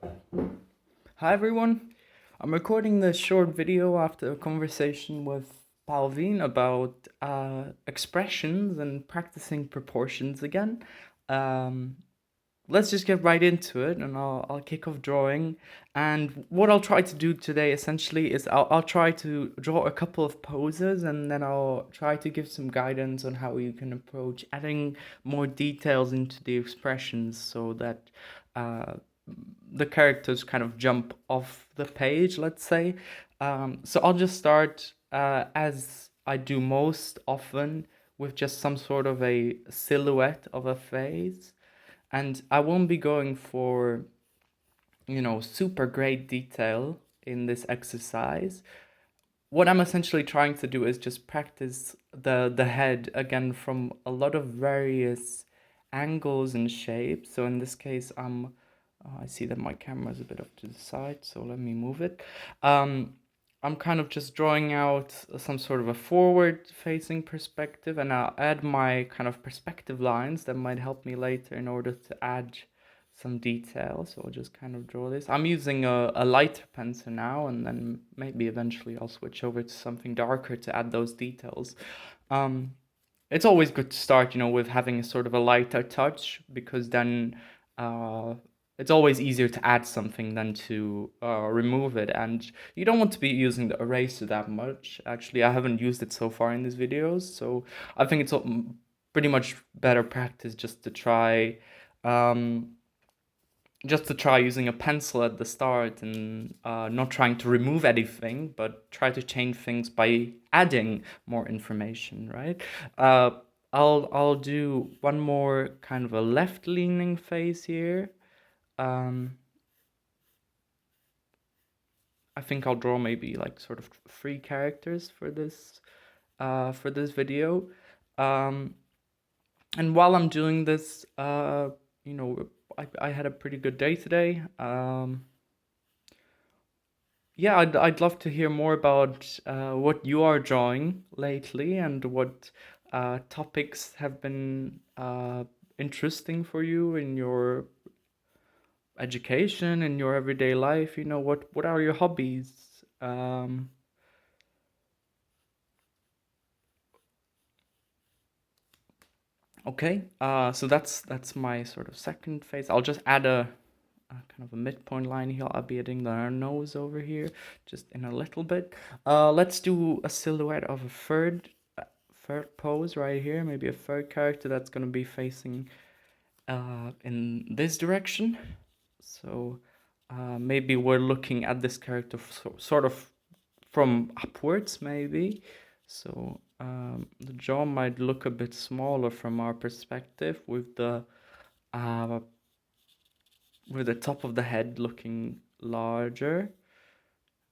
Hi everyone. I'm recording this short video after a conversation with Palvin about expressions and practicing proportions again. Um, let's just get right into it, and I'll kick off drawing. And what I'll try to do today essentially is I'll try to draw a couple of poses, and then I'll try to give some guidance on how you can approach adding more details into the expressions so that uh, the characters kind of jump off the page, let's say. So I'll just start as I do most often with just some sort of a silhouette of a face. And I won't be going for, super great detail in this exercise. What I'm essentially trying to do is just practice the head again from a lot of various angles and shapes. So in this case, I see that my camera is a bit off to the side, so let me move it. Um, I'm kind of just drawing out some sort of a forward-facing perspective, and I'll add my kind of perspective lines that might help me later in order to add some detail. So I'll just kind of draw this. I'm using a lighter pencil now, and then maybe eventually I'll switch over to something darker to add those details. Um, it's always good to start, with having a sort of a lighter touch, because then uh, it's always easier to add something than to remove it. And you don't want to be using the eraser that much. Actually, I haven't used it so far in these videos, so I think it's pretty much better practice um, just to try using a pencil at the start and not trying to remove anything, but try to change things by adding more information, right? Uh, I'll do one more kind of a left-leaning face here. Um, I think I'll draw maybe like sort of three characters for this video. Um, and while I'm doing this, you know, I had a pretty good day today. Yeah, I'd love to hear more about what you are drawing lately and what topics have been interesting for you in your education, in your everyday life. What are your hobbies? Okay, so that's my sort of second phase. I'll just add a kind of a midpoint line here. I'll be adding the nose over here, just in a little bit. Let's do a silhouette of a third pose right here. Maybe a third character that's gonna be facing in this direction. So maybe we're looking at this character sort of from upwards, maybe. So the jaw might look a bit smaller from our perspective, uh, with the top of the head looking larger.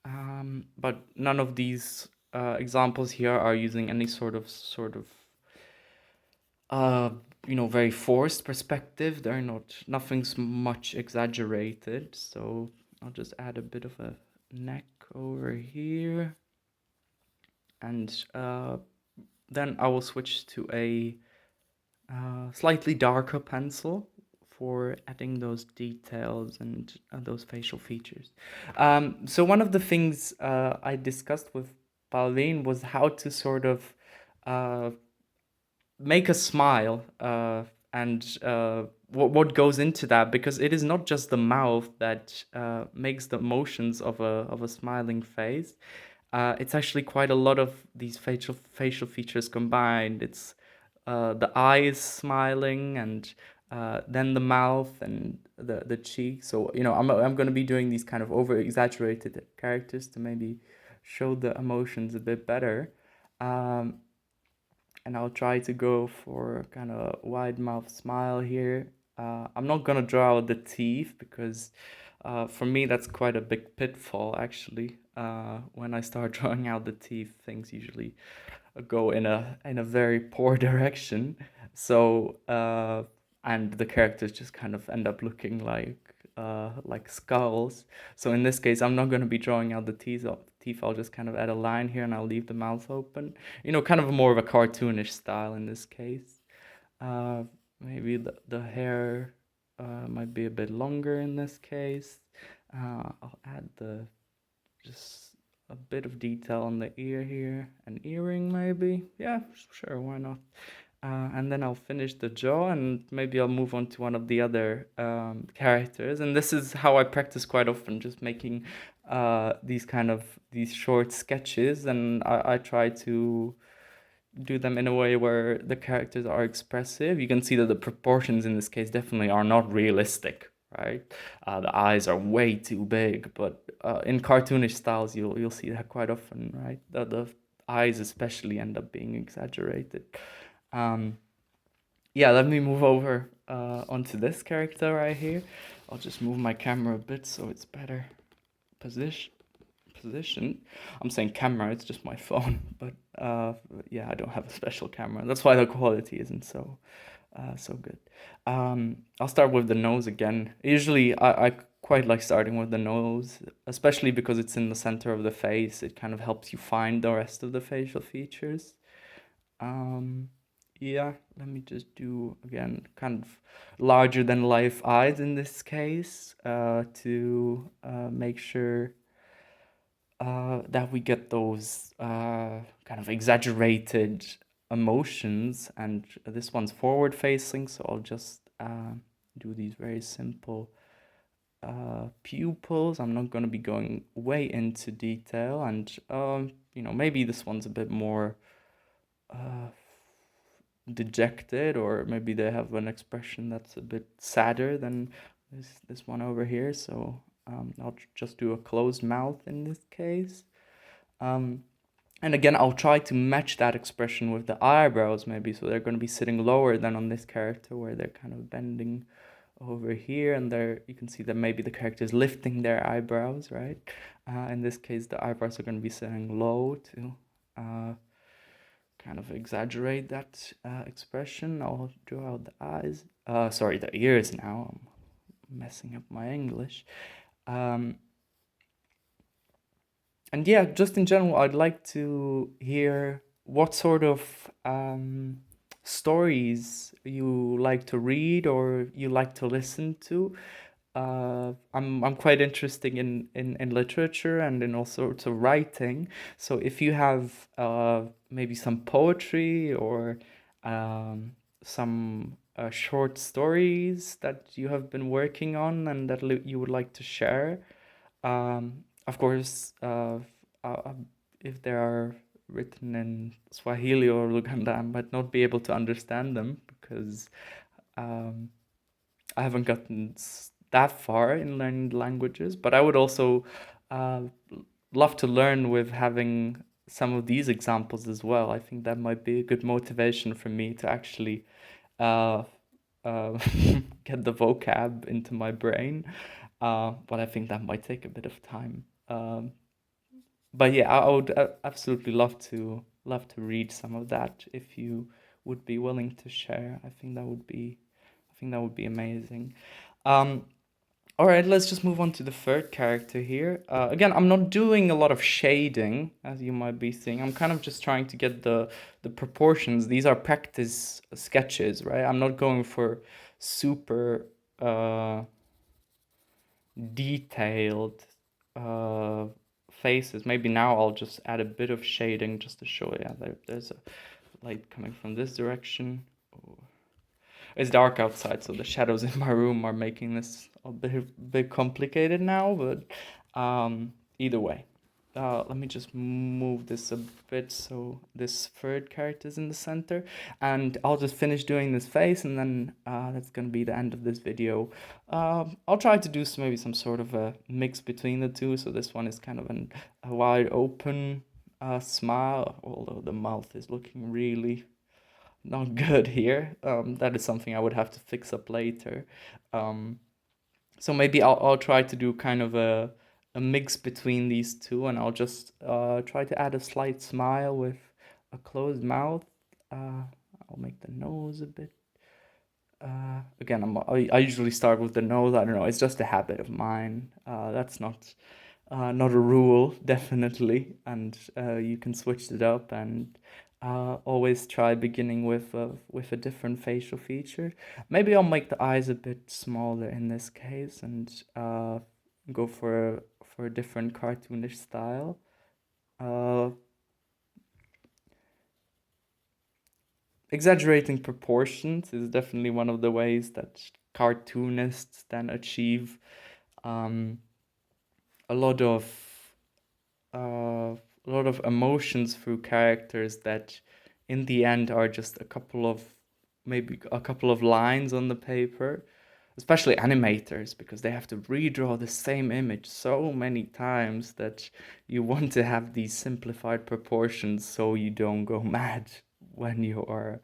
But none of these examples here are using any sort of uh, very forced perspective. They're not, nothing's much exaggerated. So I'll just add a bit of a neck over here, and then I will switch to a slightly darker pencil for adding those details and those facial features. So one of the things I discussed with Pauline was how to sort of uh, make a smile, and what goes into that, because it is not just the mouth that makes the motions of a smiling face. It's actually quite a lot of these facial features combined. It's the eyes smiling, and then the mouth and the cheek. So I'm going to be doing these kind of over exaggerated characters to maybe show the emotions a bit better. Um, and I'll try to go for kind of wide mouth smile here. I'm not gonna draw out the teeth, because for me that's quite a big pitfall actually. When I start drawing out the teeth, things usually go in a very poor direction. So and the characters just kind of end up looking like skulls. So in this case, I'm not going to be drawing out the teeth. I'll just kind of add a line here, and I'll leave the mouth open. Kind of more of a cartoonish style in this case. Uh, Maybe the hair might be a bit longer in this case. I'll add just a bit of detail on the ear here, an earring maybe. Yeah, sure, why not? And then I'll finish the jaw, and maybe I'll move on to one of the other characters. And this is how I practice quite often, just making these short sketches, and I try to do them in a way where the characters are expressive. You can see that the proportions in this case definitely are not realistic, right? The eyes are way too big, but in cartoonish styles, you'll see that quite often, right? The eyes especially end up being exaggerated. Yeah, let me move over onto this character right here. I'll just move my camera a bit so it's better positioned. I'm saying camera, it's just my phone, but yeah, I don't have a special camera. That's why the quality isn't so good. I'll start with the nose again. Usually, I quite like starting with the nose, especially because it's in the center of the face. It kind of helps you find the rest of the facial features. Yeah, let me just do again kind of larger than life eyes in this case to make sure that we get those kind of exaggerated emotions. And this one's forward facing, so I'll just do these very simple pupils. I'm not going to be going way into detail, and maybe this one's a bit more dejected, or maybe they have an expression that's a bit sadder than this one over here. So I'll just do a closed mouth in this case. And again, I'll try to match that expression with the eyebrows maybe, so they're going to be sitting lower than on this character where they're kind of bending over here, and there you can see that maybe the character is lifting their eyebrows, right? In this case, the eyebrows are going to be sitting low to kind of exaggerate that expression. I'll draw out the eyes. Sorry, the ears now. I'm messing up my English. And yeah, just in general, I'd like to hear what sort of stories you like to read or you like to listen to. I'm quite interested in literature and in all sorts of writing. So if you have maybe some poetry or some short stories that you have been working on and that you would like to share, of course, if they are written in Swahili or Luganda, I might not be able to understand them because I haven't gotten that far in learning languages. But I would also uh, love to learn with having some of these examples as well. I think that might be a good motivation for me to actually uh, uh, get the vocab into my brain. But I think that might take a bit of time. But yeah, I would absolutely love to read some of that if you would be willing to share. I think that would be amazing. Um, all right, let's just move on to the third character here. Again, I'm not doing a lot of shading, as you might be seeing. I'm kind of just trying to get the proportions. These are practice sketches, right? I'm not going for super detailed uh, faces. Maybe now I'll just add a bit of shading just to show, yeah, there's a light coming from this direction. Oh. It's dark outside, so the shadows in my room are making this a bit complicated now, but either way. Let me just move this a bit so this third character is in the center, and I'll just finish doing this face, and then that's gonna be the end of this video. I'll try to do maybe some sort of a mix between the two, so this one is kind of a wide open smile, although the mouth is looking really not good here. That is something I would have to fix up later. So maybe I'll try to do kind of a mix between these two, and I'll just try to add a slight smile with a closed mouth. I'll make the nose a bit. Again, I usually start with the nose. I don't know. It's just a habit of mine. That's not a rule, definitely, and you can switch it up. And always try beginning with a different facial feature. Maybe I'll make the eyes a bit smaller in this case and go for a different cartoonish style. Exaggerating proportions is definitely one of the ways that cartoonists then achieve um, a lot of a lot of emotions through characters that in the end are just maybe a couple of lines on the paper, especially animators, because they have to redraw the same image so many times that you want to have these simplified proportions so you don't go mad when you are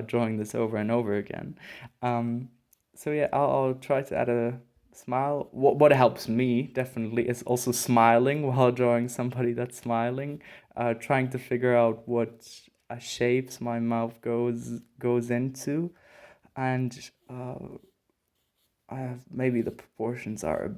drawing this over and over again. So yeah, I'll try to add a smile. What helps me definitely is also smiling while drawing somebody that's smiling, trying to figure out what shapes my mouth goes into, and maybe the proportions are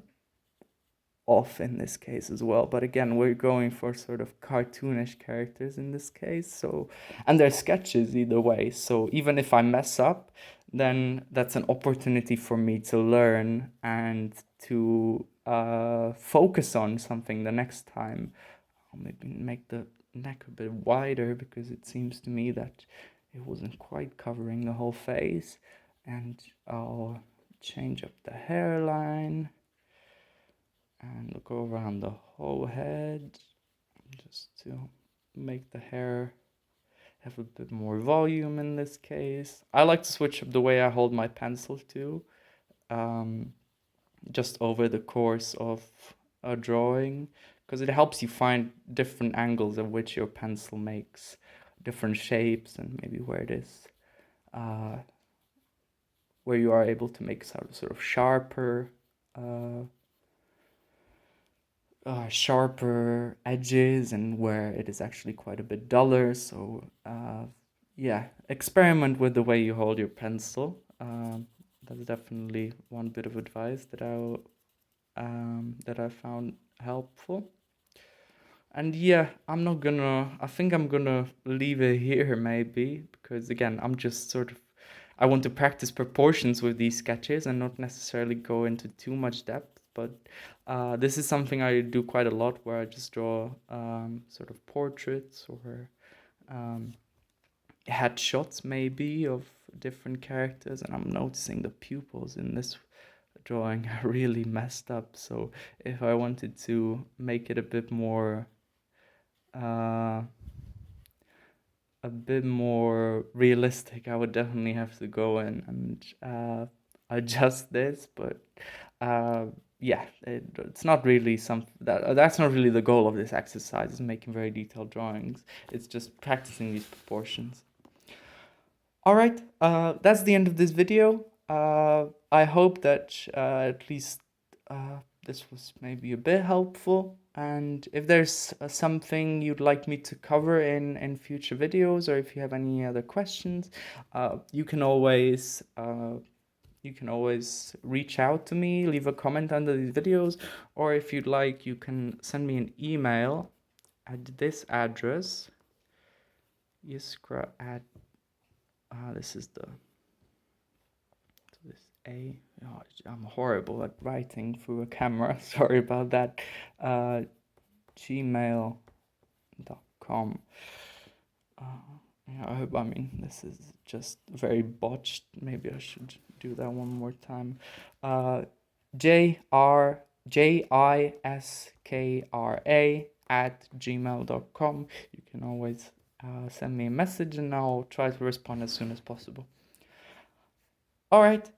off in this case as well. But again, we're going for sort of cartoonish characters in this case. So, and they're sketches either way. So even if I mess up, then that's an opportunity for me to learn and to focus on something the next time. I'll maybe make the neck a bit wider because it seems to me that it wasn't quite covering the whole face. And I'll change up the hairline and go around the whole head just to make the hair have a bit more volume in this case. I like to switch up the way I hold my pencil too, just over the course of a drawing, because it helps you find different angles at which your pencil makes different shapes and maybe where it is, where you are able to make sort of sharper sharper edges and where it is actually quite a bit duller. So yeah, experiment with the way you hold your pencil. That's definitely one bit of advice that I found helpful. And yeah, I think I'm gonna leave it here maybe, because again, I want to practice proportions with these sketches and not necessarily go into too much depth. But this is something I do quite a lot, where I just draw sort of portraits or headshots maybe of different characters, and I'm noticing the pupils in this drawing are really messed up. So if I wanted to make it uh, a bit more realistic, I would definitely have to go in and adjust this. But yeah, it's not really that's not really the goal of this exercise, is making very detailed drawings. It's just practicing these proportions. All right, that's the end of this video. I hope that at least this was maybe a bit helpful. And if there's something you'd like me to cover in future videos, or if you have any other questions, you can always reach out to me, leave a comment under these videos, or if you'd like, you can send me an email at this address. Yiskra at this is this A. Oh, I'm horrible at writing through a camera. Sorry about that. Gmail.com. Yeah, I mean, this is just very botched. Maybe I should do that one more time. JISKRA@gmail.com. You can always send me a message and I'll try to respond as soon as possible. All right.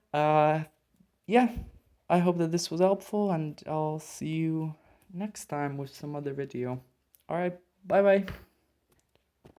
Yeah, I hope that this was helpful, and I'll see you next time with some other video. All right. Bye bye.